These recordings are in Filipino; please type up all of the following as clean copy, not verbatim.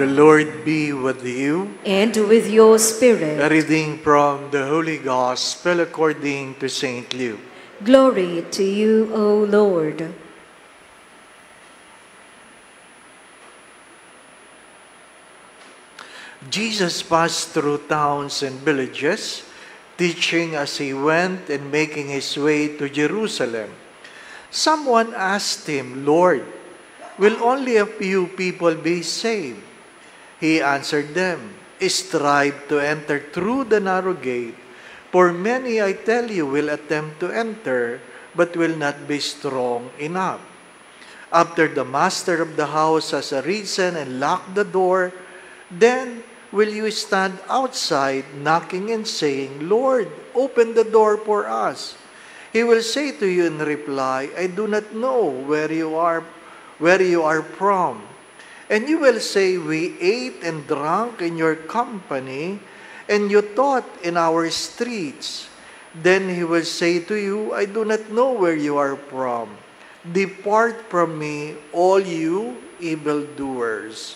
The Lord be with you. And with your spirit. A reading from the Holy Gospel according to St. Luke. Glory to you, O Lord. Jesus passed through towns and villages, teaching as he went and making his way to Jerusalem. Someone asked him, "Lord, will only a few people be saved?" He answered them, "Strive to enter through the narrow gate, for many, I tell you, will attempt to enter, but will not be strong enough. After the master of the house has arisen and locked the door, then will you stand outside knocking and saying, 'Lord, open the door for us?' He will say to you in reply, 'I do not know where you are from.' And you will say, 'We ate and drank in your company, and you taught in our streets.' Then he will say to you, 'I do not know where you are from. Depart from me, all you evildoers.'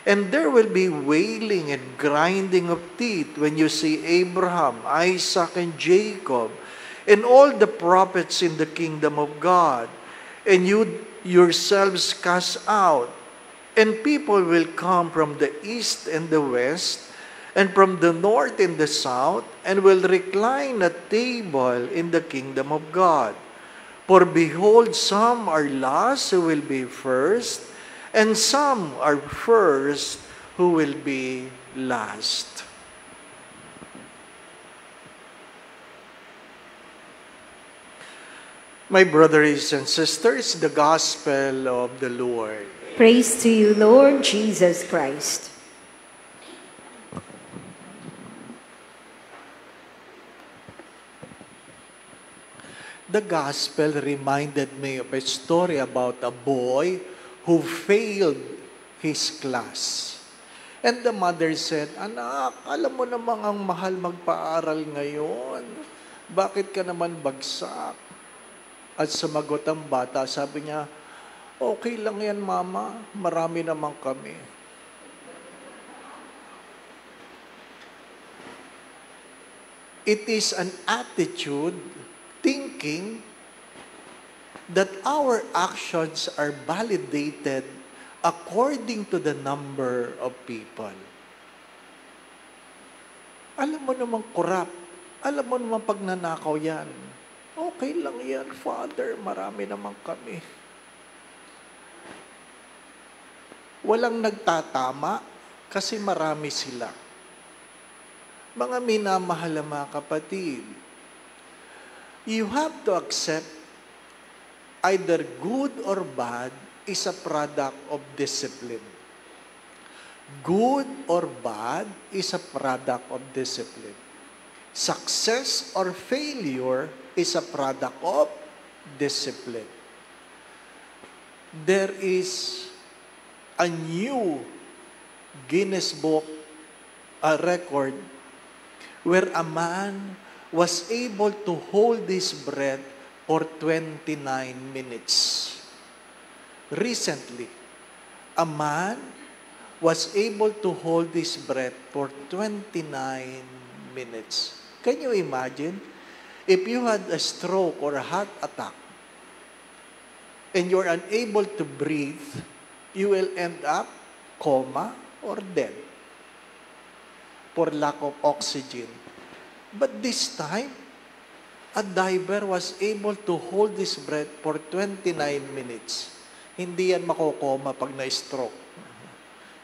And there will be wailing and grinding of teeth when you see Abraham, Isaac, and Jacob, and all the prophets in the kingdom of God, and you yourselves cast out. And people will come from the east and the west, and from the north and the south, and will recline at table in the kingdom of God. For behold, some are last who will be first, and some are first who will be last." My brothers and sisters, the Gospel of the Lord. Praise to you, Lord Jesus Christ. The Gospel reminded me of a story about a boy who failed his class. And the mother said, "Anak, alam mo namang ang mahal magpaaral ngayon. Bakit ka naman bagsak?" At sumagot ang bata, sabi niya, "Okay lang yan, mama. Marami naman kami." It is an attitude, thinking, that our actions are validated according to the number of people. Alam mo namang corrupt. Alam mo namang pagnanakaw yan. Okay lang yan, Father. Marami naman kami. Walang nagtatama kasi marami sila. Mga minamahal na mga kapatid, you have to accept either good or bad is a product of discipline. Good or bad is a product of discipline. Success or failure is a product of discipline. There is a new Guinness Book record where a man was able to hold his breath for 29 minutes. Recently, a man was able to hold his breath for 29 minutes. Can you imagine? If you had a stroke or a heart attack and you're unable to breathe, you will end up coma or dead for lack of oxygen. But this time, a diver was able to hold his breath for 29 minutes. Hindi yan makokoma pag na-stroke.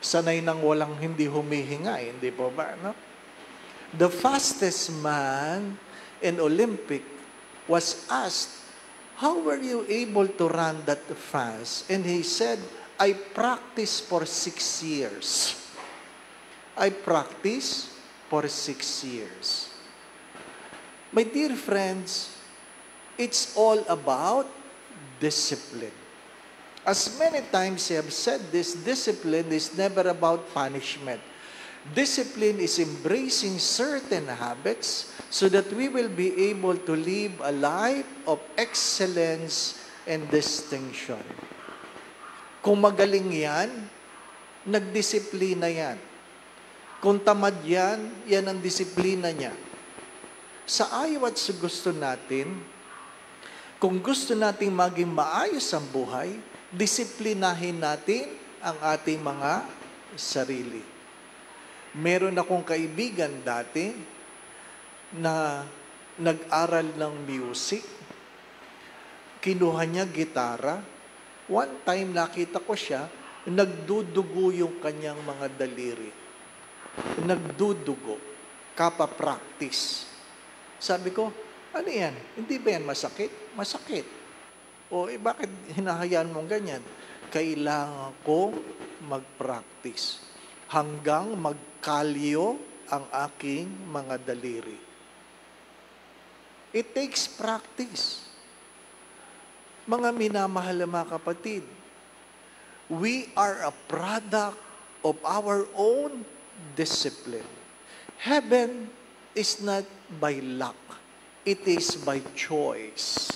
Sanay nang walang hindi humihinga, hindi po ba? No? The fastest man in Olympic was asked, "How were you able to run that fast?" And he said, "I practiced for 6 years. I practiced for 6 years." My dear friends, it's all about discipline. As many times I have said this, discipline is never about punishment. Discipline is embracing certain habits so that we will be able to live a life of excellence and distinction. Kung magaling yan, Nagdisiplina yan. Kung tamad yan, yan ang disiplina niya. Sa ayaw at sa gusto natin, kung gusto nating maging maayos ang buhay, disiplinahin natin ang ating mga sarili. Meron akong kaibigan dati na nag-aral ng music. Kinuha niya gitara. One time nakita ko siya, nagdudugo yung kanyang mga daliri. Nagdudugo. Kapa-practice. Sabi ko, ano yan? Hindi ba yan masakit? Masakit. O bakit hinahayaan mong ganyan? Kailangan kong mag-practice hanggang magkalyo ang aking mga daliri. It takes practice. Mga minamahal na mga kapatid, we are a product of our own discipline. Heaven is not by luck. It is by choice.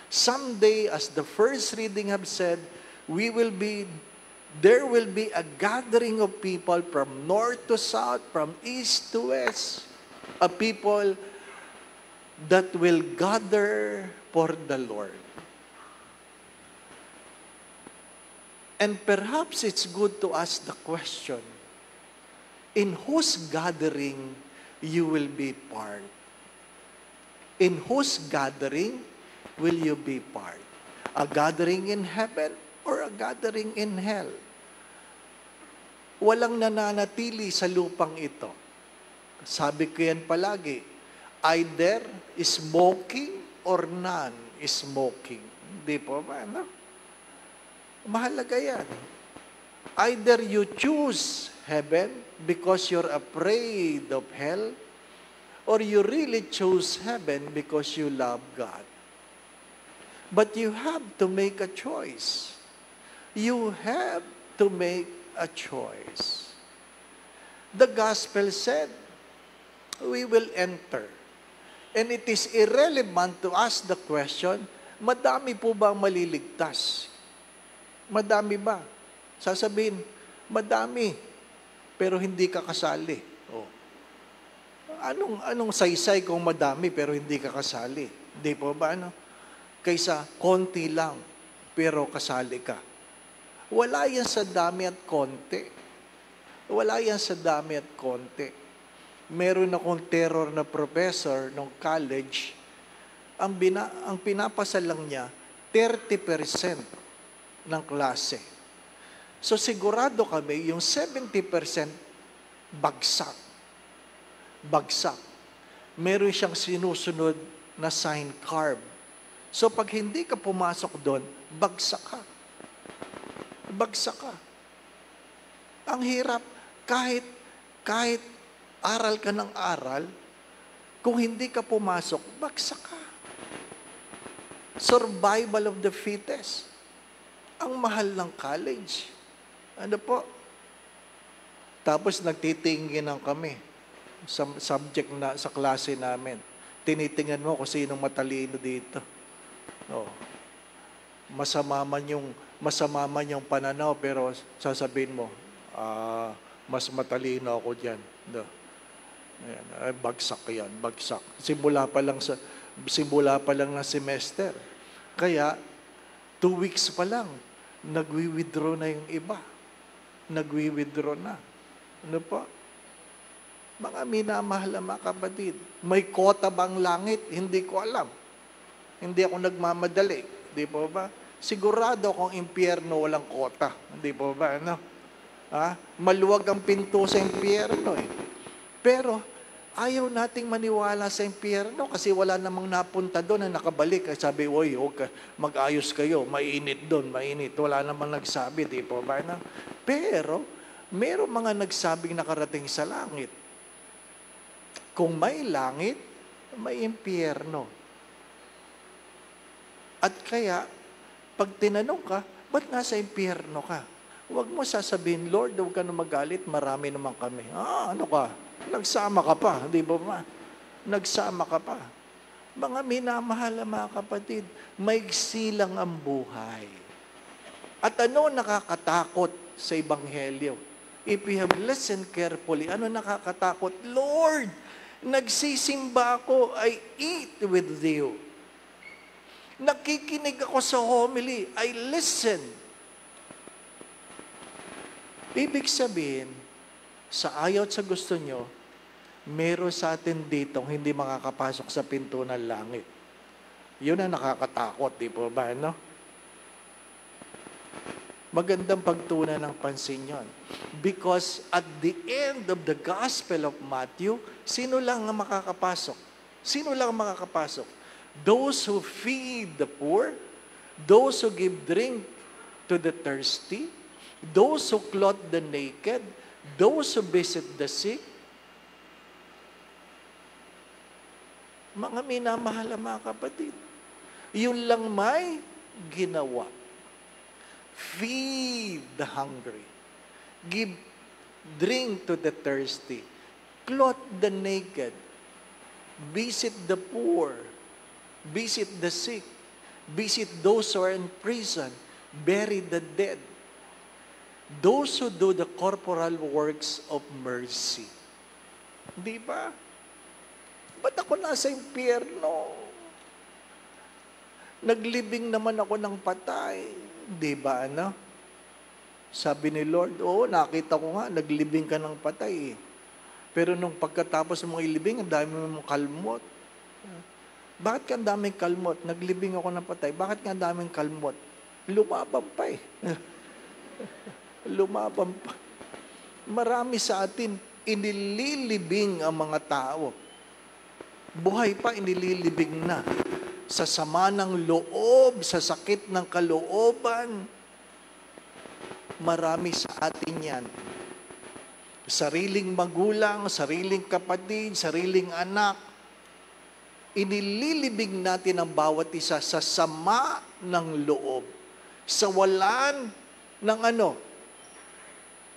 Someday, as the first reading have said, there will be a gathering of people from north to south, from east to west, a people that will gather for the Lord. And perhaps it's good to ask the question, in whose gathering you will be part? In whose gathering will you be part? A gathering in heaven or a gathering in hell? Walang nananatili sa lupang ito. Sabi ko yan palagi, either smoking or non-smoking. Hindi po ba, no? Mahalaga yan. Either you choose heaven because you're afraid of hell, or you really choose heaven because you love God. But you have to make a choice. You have to make a choice. The gospel said, we will enter. And it is irrelevant to ask the question, madami po ba ang maliligtas? Madami ba? Sasabihin, madami, pero hindi ka kasali. Oh. Anong saysay kung madami pero hindi ka kasali? Hindi po ba, ano? Kaysa konti lang, pero kasali ka. Wala yan sa dami at konti. Wala yan sa dami at konti. Meron akong terror na professor ng college, ang pinapasa lang niya, 30% ng klase. So sigurado kami, yung 70% bagsak. Bagsak. Meron siyang sinusunod na sign carve. So pag hindi ka pumasok doon, bagsak ka. Bagsak ka. Ang hirap, kahit aral ka ng aral, kung hindi ka pumasok, bagsak ka. Survival of the fittest. Ang mahal ng college. Ano po? Tapos nagtitingin kami sa subject na sa klase namin. Tinitingnan mo kung sinong matalino dito. Oh. Masama man yung pananaw, pero sasabihin mo, mas matalino ako diyan. No. Ayan, bagsak yan, bagsak. Simula pa lang ng semester. Kaya 2 weeks pa lang, nagwi-withdraw na yung iba. Nagwi-withdraw na. Ano po? Mga minamahal na mga kapatid, may kota bang langit? Hindi ko alam. Hindi ako nagmamadali. Hindi po ba? Sigurado akong impyerno walang kota. Hindi po ba? Ano? Maluwag ang pinto sa impyerno eh. Pero, ayaw nating maniwala sa impyerno kasi wala namang napunta doon na nakabalik. Sabi, mag-ayos kayo, mainit doon, mainit. Wala namang nagsabi, di po ba? No? Pero, meron mga nagsabing nakarating sa langit. Kung may langit, may impyerno. At kaya, pag tinanong ka, ba't nasa impyerno ka? Huwag mo sasabihin, Lord, huwag ka na magalit, marami naman kami. Ano ka? Nagsama ka pa, di ba ba? Nagsama ka pa. Mga minamahal na mga kapatid, maigsi lang ang buhay. At ano nakakatakot sa Ebanghelyo? If you have listened carefully, ano nakakatakot? Lord, nagsisimba ako, I eat with you. Nakikinig ako sa homily, I listen. Ibig sabihin, sa ayaw at sa gusto nyo, meron sa atin dito hindi makakapasok sa pinto ng langit. Yun ang nakakatakot, di po ba, no? Magandang pagtunan ng pansin yun. Because at the end of the Gospel of Matthew, sino lang ang makakapasok? Sino lang ang makakapasok? Those who feed the poor, those who give drink to the thirsty, those who clothe the naked, those who visit the sick. Mga minamahal na mga kapatid, yun lang may ginawa. Feed the hungry. Give drink to the thirsty. Clothe the naked. Visit the poor. Visit the sick. Visit those who are in prison. Bury the dead. Those who do the corporal works of mercy. Di ba? Ba't ako nasa impyerno? Naglibing naman ako ng patay. Di ba, ano? Sabi ni Lord, nakita ko nga, naglibing ka ng patay. Pero nung pagkatapos mong ilibing, ang dami mong kalmot. Bakit ka ang daming kalmot? Naglibing ako ng patay. Bakit ka ang daming kalmot? Lumaban pa eh. Lumaban pa. Marami sa atin, inililibing ang mga tao. Buhay pa, inililibing na. Sa sama ng loob, sa sakit ng kalooban. Marami sa atin yan. Sariling magulang, sariling kapatid, sariling anak. Inililibig natin ang bawat isa sa sama ng loob. Sa walan ng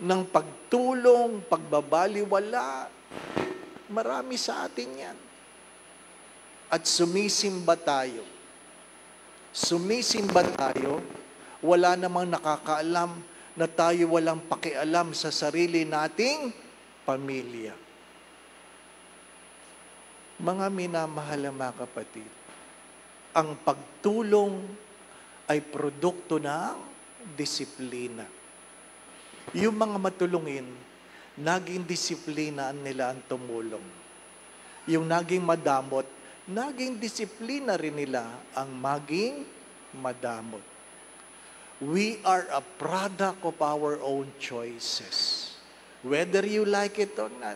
ng pagtulong, pagbabaliwala. Marami sa atin yan. At sumisimba tayo. Sumisimba tayo, wala namang nakakaalam na tayo walang pakialam sa sarili nating pamilya. Mga minamahal na mga kapatid, ang pagtulong ay produkto ng disiplina. Yung mga matulungin, naging disiplina nila ang tumulong. Yung naging madamot, naging disiplina rin nila ang maging madamot. We are a product of our own choices. Whether you like it or not,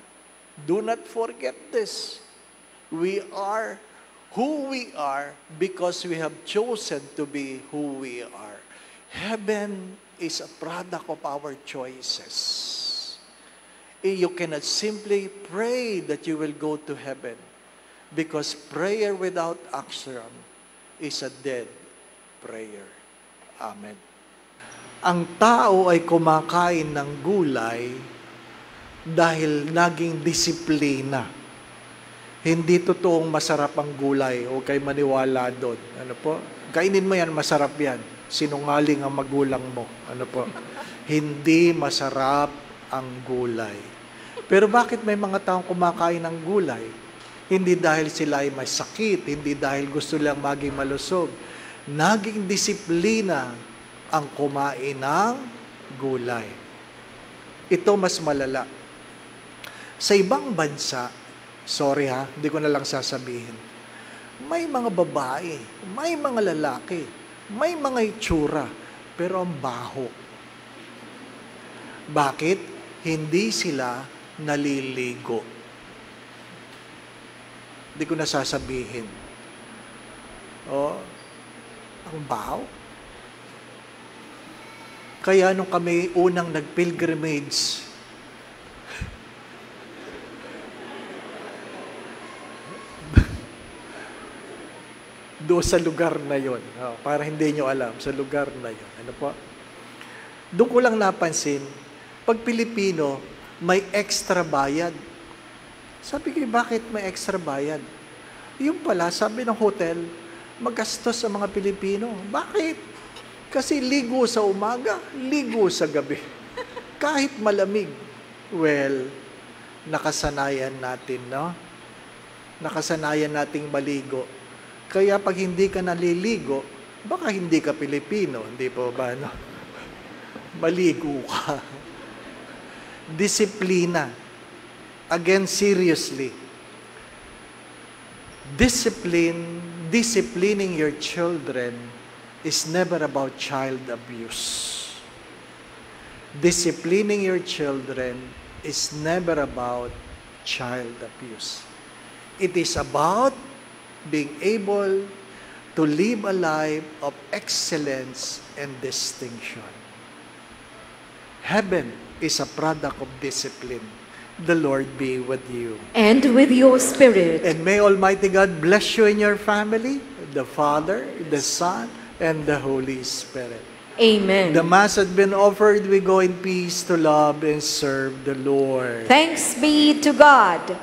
do not forget this. We are who we are because we have chosen to be who we are. Heaven is a product of our choices. You cannot simply pray that you will go to heaven. Because prayer without action is a dead prayer. Amen. Ang tao ay kumakain ng gulay dahil naging disiplina. Hindi totoong masarap ang gulay. Huwag kayo maniwala doon. Ano po? Kainin mo yan, masarap yan. Sinungaling ang magulang mo. Ano po? Hindi masarap ang gulay. Pero bakit may mga taong kumakain ng gulay? Hindi dahil sila ay may sakit, hindi dahil gusto lang maging malusog. Naging disiplina ang kumain ng gulay. Ito mas malala. Sa ibang bansa, sorry ha, hindi ko na lang sasabihin, may mga babae, may mga lalaki, may mga itsura, pero ang baho. Bakit? Hindi sila naliligo. Hindi ko nasasabihin. Ang baho. Kaya nung kami unang nag-pilgrimage, doon sa lugar na yon, para hindi nyo alam, sa lugar na yon. Ano po? Doon ko lang napansin, pag Pilipino, may extra bayad. Sabi ko, bakit may extra bayad? Yung pala, sabi ng hotel, magastos sa mga Pilipino. Bakit? Kasi ligo sa umaga, ligo sa gabi. Kahit malamig. Well, nakasanayan natin, no? Nakasanayan nating maligo. Kaya pag hindi ka naliligo, baka hindi ka Pilipino, hindi po ba, no? Maligo ka. Disiplina. Again, seriously. Disciplining your children is never about child abuse. Disciplining your children is never about child abuse. It is about being able to live a life of excellence and distinction. Heaven is a product of discipline. The Lord be with you. And with your spirit. And may Almighty God bless you and your family, the Father, the Son, and the Holy Spirit. Amen. The Mass has been offered. We go in peace to love and serve the Lord. Thanks be to God.